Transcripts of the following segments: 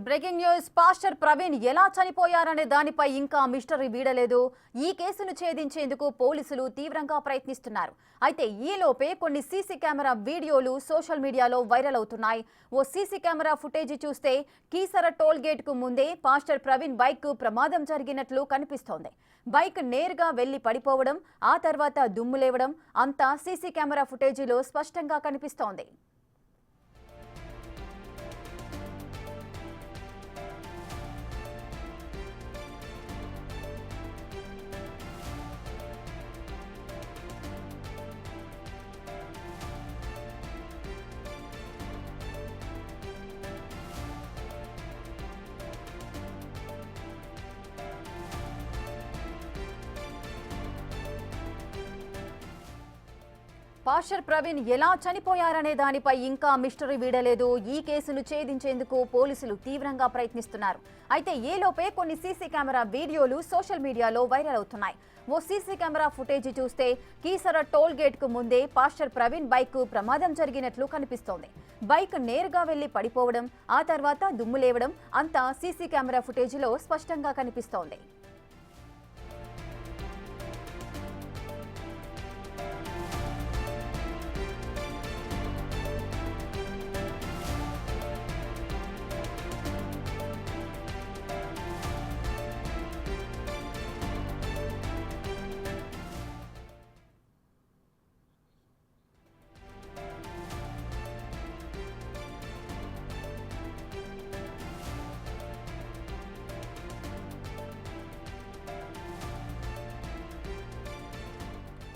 Breaking news pastor Praveen ఎలా చనిపోయారనే దానిపై ఇంకా మిస్టరీ వీడలేదు. ఈ కేసును ఛేదించేందుకు పోలీసులు తీవ్రంగా ప్రయత్నిస్తున్నారు. అయితే ఈలోపే కొన్ని సీసీ కెమెరా వీడియోలు సోషల్ మీడియాలో వైరల్ అవుతున్నాయి. ఓ సీసీ కెమెరా ఫుటేజ్ చూస్తే కీసర టోల్ గేట్ కు ముందే పాస్టర్ ప్రవీణ్ బైక్ కు ప్రమాదం జరిగినట్లు కనిపిస్తోంది. బైక్ నేరుగా వెళ్లి పడిపోవడం, ఆ తర్వాత దుమ్ము లేవడం అంతా సీసీ కెమెరా ఫుటేజీలో స్పష్టంగా కనిపిస్తోంది. పాస్టర్ ప్రవీణ్ ఎలా చనిపోయారనే దానిపై ఇంకా మిస్టరీ వీడలేదు. ఈ కేసును ఛేదించేందుకు పోలీసులు తీవ్రంగా ప్రయత్నిస్తున్నారు. అయితే ఏలోపే కొన్ని సీసీ కెమెరా వీడియోలు సోషల్ మీడియాలో వైరల్ అవుతున్నాయి. ఓ సీసీ కెమెరా ఫుటేజ్ చూస్తే కీసర టోల్ గేట్ కు ముందే పాస్టర్ ప్రవీణ్ బైక్ కు ప్రమాదం జరిగినట్లు కనిపిస్తోంది. బైక్ నేరుగా వెళ్లి పడిపోవడం, ఆ తర్వాత దుమ్ము లేవడం అంతా సీసీ కెమెరా ఫుటేజీలో స్పష్టంగా కనిపిస్తోంది.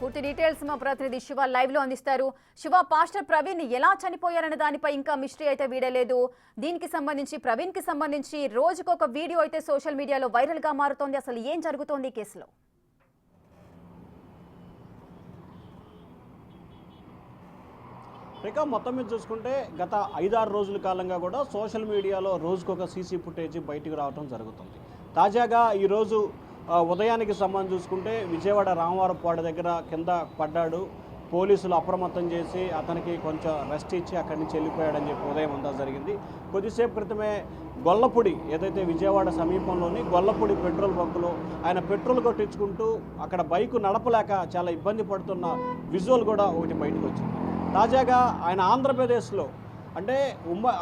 పూర్తి డీటెయిల్స్ మా ప్రతినిధి శివ లైవ్ లో అందిస్తారు. శివ, పాస్టర్ ప్రవీణ్ ఎలా చనిపోయారనే దానిపై ఇంకా మిస్టరీ అయితే వీడలేదు. దీనికి సంబంధించి ప్రవీణ్ కి సంబంధించి రోజుకొక వీడియో అయితే సోషల్ మీడియాలో వైరల్ గా మారుతోంది. అసలు ఏం జరుగుతోంది ఈ కేసులో? ఇక మొత్తం మీద చూసుకుంటే గత 5-6 రోజుల కాలంగా కూడా సోషల్ మీడియాలో రోజుకొక సీసీ ఫుటేజ్ బయటకు రావడం జరుగుతుంది. తాజాగా ఈరోజు ఉదయానికి సంబంధించి చూసుకుంటే విజయవాడ రామవారపాడు దగ్గర కింద పడ్డాడు. పోలీసులు అప్రమత్తం చేసి అతనికి కొంచెం రెస్ట్ ఇచ్చి అక్కడి నుంచి వెళ్ళిపోయాడని చెప్పి ఉదయం అంతా జరిగింది. కొద్దిసేపు క్రితమే గొల్లపూడి, ఏదైతే విజయవాడ సమీపంలోని గొల్లపూడి పెట్రోల్ బంకులో ఆయన పెట్రోల్ కొట్టించుకుంటూ అక్కడ బైకు నడపలేక చాలా ఇబ్బంది పడుతున్న విజువల్ కూడా ఒకటి బయటకు వచ్చింది. తాజాగా ఆయన ఆంధ్రప్రదేశ్లో, అంటే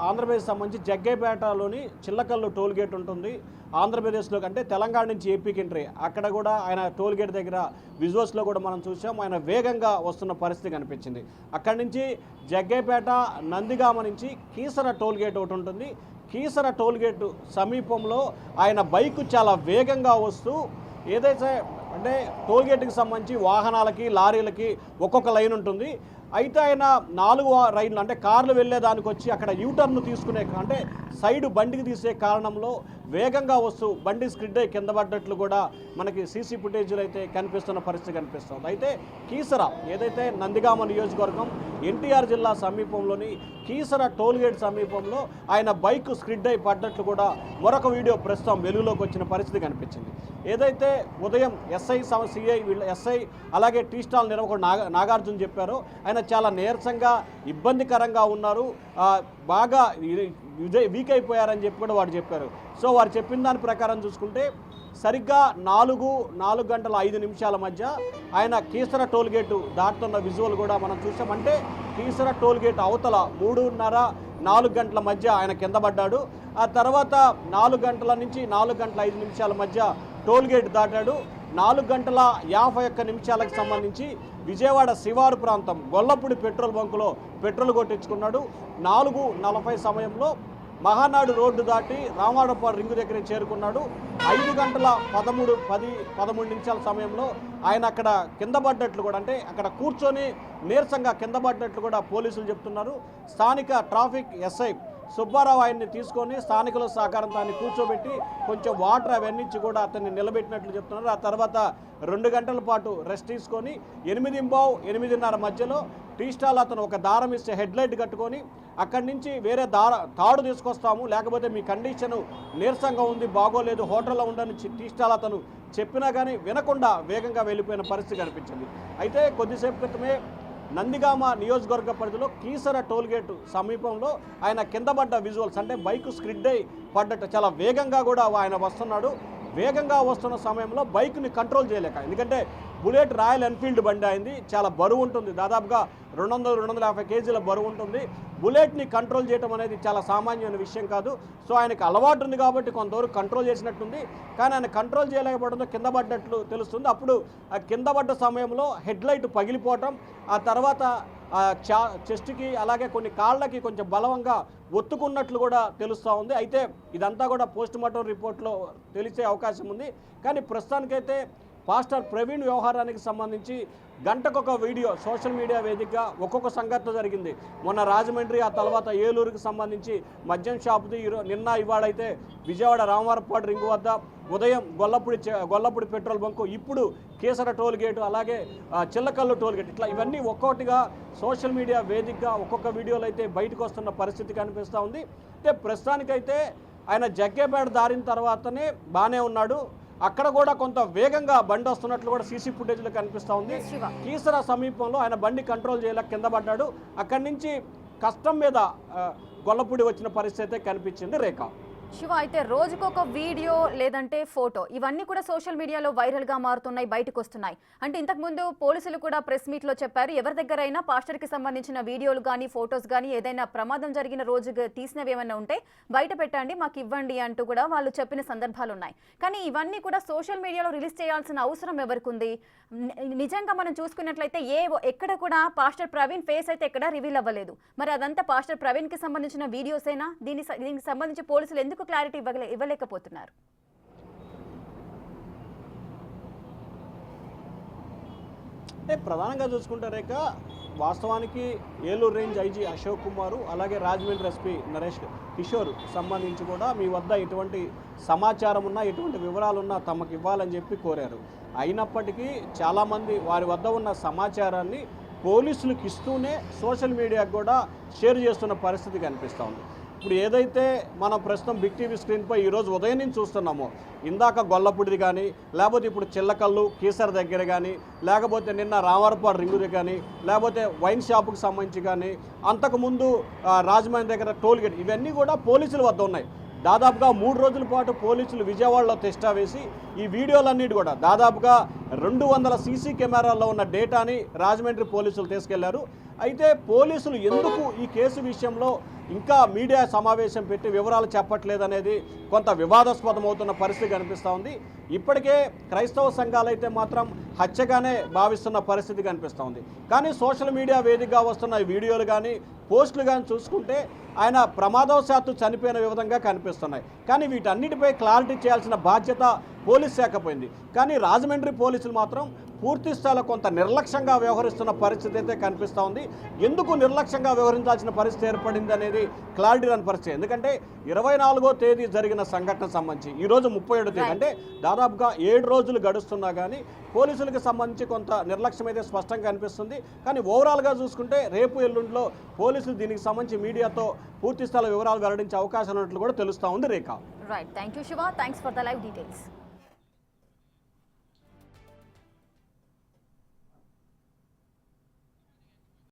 ఆంధ్రప్రదేశ్ సంబంధించి జగ్గైపేటలోని చిల్లకల్లు టోల్ గేట్ ఉంటుంది. ఆంధ్రప్రదేశ్లో అంటే తెలంగాణ నుంచి ఏపీకి ఎంట్రీ, అక్కడ కూడా ఆయన టోల్ గేట్ దగ్గర విజువల్స్లో కూడా మనం చూసాం. ఆయన వేగంగా వస్తున్న పరిస్థితి కనిపించింది. అక్కడి నుంచి జగ్గైపేట నందిగామ నుంచి కీసర టోల్ గేట్ ఒకటి ఉంటుంది. కీసర టోల్ గేట్ సమీపంలో ఆయన బైకు చాలా వేగంగా వస్తూ, ఏదైతే అంటే టోల్ గేట్కి సంబంధించి వాహనాలకి లారీలకి ఒక్కొక్క లైన్ ఉంటుంది. అయితే ఆయన 4 రైళ్ళు అంటే కార్లు వెళ్ళేదానికి వచ్చి అక్కడ యూటర్న్ తీసుకునే, అంటే సైడ్ బండికి తీసే కారణంలో వేగంగా వస్తూ బండి స్కిడ్ అయి కింద పడ్డట్లు కూడా మనకి సీసీ ఫుటేజీలు అయితే కనిపిస్తున్న పరిస్థితి కనిపిస్తుంది. అయితే కీసర, ఏదైతే నందిగామ నియోజకవర్గం ఎన్టీఆర్ జిల్లా సమీపంలోని కీసర టోల్ గేట్ సమీపంలో ఆయన బైక్ స్కిడ్ అయి పడ్డట్లు కూడా మరొక వీడియో ప్రస్తుతం వెలుగులోకి వచ్చిన పరిస్థితి కనిపించింది. ఏదైతే ఉదయం సిఐ వీళ్ళ ఎస్ఐ అలాగే టీ స్టాల్ నిర్వాహకుడు నాగార్జున చెప్పారో, ఆయన చాలా నీరసంగా ఇబ్బందికరంగా ఉన్నారు, బాగా వీక్ అయిపోయారని చెప్పి కూడా వారు చెప్పారు. సో వారు చెప్పిన దాని ప్రకారం చూసుకుంటే సరిగ్గా 4:05 మధ్య ఆయన కీసర టోల్ గేటు దాటుతున్న విజువల్ కూడా మనం చూసాం. అంటే కీసర టోల్ గేట్ అవతల 3:30-4 గంటల మధ్య ఆయన కింద పడ్డాడు. ఆ తర్వాత 4 గంటల నుంచి 4:05 మధ్య టోల్ గేట్ దాటాడు. 4:51 సంబంధించి విజయవాడ శివారు ప్రాంతం గొల్లపూడి పెట్రోల్ బంకులో పెట్రోల్ కొట్టించుకున్నాడు. 4:40 సమయంలో మహానాడు రోడ్డు దాటి రామవారపాడు రింగు దగ్గర చేరుకున్నాడు. 5:13 సమయంలో ఆయన అక్కడ కింద పడ్డట్లు కూడా, అంటే అక్కడ కూర్చొని నీరసంగా కింద పడ్డట్లు కూడా పోలీసులు చెప్తున్నారు. స్థానిక ట్రాఫిక్ ఎస్ఐ సుబ్బారావు ఆయన్ని తీసుకొని స్థానికుల సహకారంతో ఆయన కూర్చోబెట్టి కొంచెం వాటర్ అవన్నీ ఇచ్చి కూడా అతన్ని నిలబెట్టినట్లు చెప్తున్నారు. ఆ తర్వాత 2 గంటల పాటు రెస్ట్ తీసుకొని 8:30 మధ్యలో టీ స్టాల్ అతను ఒక దారం ఇస్తే హెడ్లైట్ కట్టుకొని అక్కడి నుంచి వేరే తాడు తీసుకొస్తాము, లేకపోతే మీ కండిషను నీరసంగా ఉంది, బాగోలేదు, హోటల్లో ఉండని టీ స్టాల్ అతను చెప్పినా కానీ వినకుండా వేగంగా వెళ్ళిపోయిన పరిస్థితి కనిపించింది. అయితే కొద్దిసేపు క్రితమే నందిగామ నియోజకవర్గ పరిధిలో కీసర టోల్గేట్ సమీపంలో ఆయన కింద పడ్డ విజువల్స్, అంటే బైక్ స్కిడ్ అయి పడ్డట్టు చాలా వేగంగా కూడా ఆయన వస్తున్నాడు. వేగంగా వస్తున్న సమయంలో బైక్ని కంట్రోల్ చేయలేక, ఎందుకంటే బుల్లెట్ రాయల్ ఎన్ఫీల్డ్ బండి అయింది, చాలా బరువు ఉంటుంది, దాదాపుగా 200-250 కేజీల బరువు ఉంటుంది. బుల్లెట్ని కంట్రోల్ చేయడం అనేది చాలా సామాన్యమైన విషయం కాదు. సో ఆయనకు అలవాటు ఉంది కాబట్టి కొంతవరకు కంట్రోల్ చేసినట్టుంది, కానీ ఆయన కంట్రోల్ చేయలేకపోవడంతో కింద పడ్డట్లు తెలుస్తుంది. అప్పుడు ఆ కింద పడ్డ సమయంలో హెడ్లైట్ పగిలిపోవటం, ఆ తర్వాత చెస్ట్కి అలాగే కొన్ని కాళ్ళకి కొంచెం బలవంగా ఒత్తుకున్నట్లు కూడా తెలుస్తూ ఉంది. అయితే ఇదంతా కూడా పోస్ట్మార్టం రిపోర్ట్లో తెలిసే అవకాశం ఉంది. కానీ ప్రస్తుతానికైతే పాస్టర్ ప్రవీణ్ వ్యవహారానికి సంబంధించి గంటకొక వీడియో సోషల్ మీడియా వేదికగా ఒక్కొక్క సంఘటన జరిగింది. మొన్న రాజమండ్రి, ఆ తర్వాత ఏలూరుకి సంబంధించి మద్యం షాపుది, నిన్న ఇవాళైతే విజయవాడ రామవరపాడు రింగు వద్ద, ఉదయం గొల్లపూడి పెట్రోల్ బంకు, ఇప్పుడు కీసర టోల్గేటు, అలాగే చిల్లకల్లు టోల్గేట్, ఇట్లా ఇవన్నీ ఒక్కొక్కటిగా సోషల్ మీడియా వేదికగా ఒక్కొక్క వీడియోలు అయితే బయటకు వస్తున్న పరిస్థితి కనిపిస్తూ ఉంది. అయితే ప్రస్తుతానికైతే ఆయన జగ్గేపేట దారిన తర్వాతనే బాగానే ఉన్నాడు. అక్కడ కూడా కొంత వేగంగా బండి వస్తున్నట్లు కూడా సీసీ ఫుటేజ్లో కనిపిస్తూ ఉంది. కీసర సమీపంలో ఆయన బండి కంట్రోల్ చేయలేక కింద పడ్డాడు. అక్కడి నుంచి కష్టం మీద గొల్లపూడి వచ్చిన పరిస్థితి కనిపించింది. రేఖ, శివ, అయితే రోజుకొక వీడియో లేదంటే ఫోటో ఇవన్నీ కూడా సోషల్ మీడియాలో వైరల్గా మారుతున్నాయి, బయటకు వస్తున్నాయి. అంటే ఇంతకుముందు పోలీసులు కూడా ప్రెస్ మీట్లో చెప్పారు, ఎవరి దగ్గరైనా పాస్టర్కి సంబంధించిన వీడియోలు కానీ ఫొటోస్ కానీ ఏదైనా ప్రమాదం జరిగిన రోజు తీసినవి ఏమైనా ఉంటే బయట పెట్టండి, మాకు ఇవ్వండి అంటూ కూడా వాళ్ళు చెప్పిన సందర్భాలు ఉన్నాయి. కానీ ఇవన్నీ కూడా సోషల్ మీడియాలో రిలీజ్ చేయాల్సిన అవసరం ఎవరికి ఉంది? నిజంగా మనం చూసుకున్నట్లయితే ఎక్కడ కూడా పాస్టర్ ప్రవీణ్ ఫేస్ అయితే ఎక్కడ రివీల్ అవ్వలేదు. మరి అదంతా పాస్టర్ ప్రవీణ్కి సంబంధించిన వీడియోసేనా? దీనికి సంబంధించి పోలీసులు ఎందుకు క్లారిటీ ఇవ్వలేకపోతున్నారు? అంటే ప్రధానంగా చూసుకుంటే రేఖ, వాస్తవానికి ఏలూరు రేంజ్ ఐజీ అశోక్ కుమారు, అలాగే రాజమండ్రి ఎస్పీ నరేష్ కిషోర్ సంబంధించి కూడా మీ వద్ద ఎటువంటి సమాచారం ఉన్నా, ఎటువంటి వివరాలున్నా తమకు ఇవ్వాలని చెప్పి కోరారు. అయినప్పటికీ చాలామంది వారి వద్ద ఉన్న సమాచారాన్ని పోలీసులకు ఇస్తూనే సోషల్ మీడియాకు కూడా షేర్ చేస్తున్న పరిస్థితి కనిపిస్తూ ఉంది. ఇప్పుడు ఏదైతే మనం ప్రస్తుతం బిగ్ టీవీ స్క్రీన్పై ఈరోజు ఉదయం నుంచి చూస్తున్నామో, ఇందాక గొల్లపూడిది కానీ, లేకపోతే ఇప్పుడు చిల్లకల్లు కీసర దగ్గర కానీ, లేకపోతే నిన్న రామవరపాడు రింగుది కానీ, లేకపోతే వైన్ షాపుకి సంబంధించి కానీ, అంతకుముందు రాజమండ్రి దగ్గర టోల్గేట్, ఇవన్నీ కూడా పోలీసుల వద్ద ఉన్నాయి. దాదాపుగా 3 రోజుల పాటు పోలీసులు విజయవాడలో టెస్టా వేసి ఈ వీడియోలన్నిటి కూడా దాదాపుగా 200 సీసీ కెమెరాల్లో ఉన్న డేటాని రాజమండ్రి పోలీసులు తీసుకెళ్లారు. అయితే పోలీసులు ఎందుకు ఈ కేసు విషయంలో ఇంకా మీడియా సమావేశం పెట్టి వివరాలు చెప్పట్లేదనేది కొంత వివాదాస్పదమవుతున్న పరిస్థితి కనిపిస్తూ ఉంది. ఇప్పటికే క్రైస్తవ సంఘాలు అయితే మాత్రం హత్యగానే భావిస్తున్న పరిస్థితి కనిపిస్తూ ఉంది. కానీ సోషల్ మీడియా వేదికగా వస్తున్న వీడియోలు కానీ పోస్టులు కానీ చూసుకుంటే ఆయన ప్రమాదవశాత్తు చనిపోయిన విధంగా కనిపిస్తున్నాయి. కానీ వీటన్నిటిపై క్లారిటీ చేయాల్సిన బాధ్యత పోలీస్ శాఖ పోయింది. కానీ రాజమండ్రి పోలీసులు మాత్రం పూర్తి స్థాయిలో కొంత నిర్లక్ష్యంగా వ్యవహరిస్తున్న పరిస్థితి అయితే కనిపిస్తూ ఉంది. ఎందుకు నిర్లక్ష్యంగా వ్యవహరించాల్సిన పరిస్థితి ఏర్పడింది అనేది క్లారిటీ రాని పరిస్థితి. ఎందుకంటే 24వ తేదీ జరిగిన సంఘటన సంబంధించి ఈరోజు 37వ తేదీ, అంటే దాదాపుగా 7 రోజులు గడుస్తున్నా కానీ పోలీసులకు సంబంధించి కొంత నిర్లక్ష్యం అయితే స్పష్టంగా కనిపిస్తుంది. కానీ ఓవరాల్గా చూసుకుంటే రేపు ఎల్లుండిలో పోలీసులు దీనికి సంబంధించి మీడియాతో పూర్తి స్థాయిలో వివరాలు వెల్లడించే అవకాశం ఉన్నట్లు కూడా తెలుస్తూ ఉంది. Rekha, right, thank you Shiva, thanks for the live details.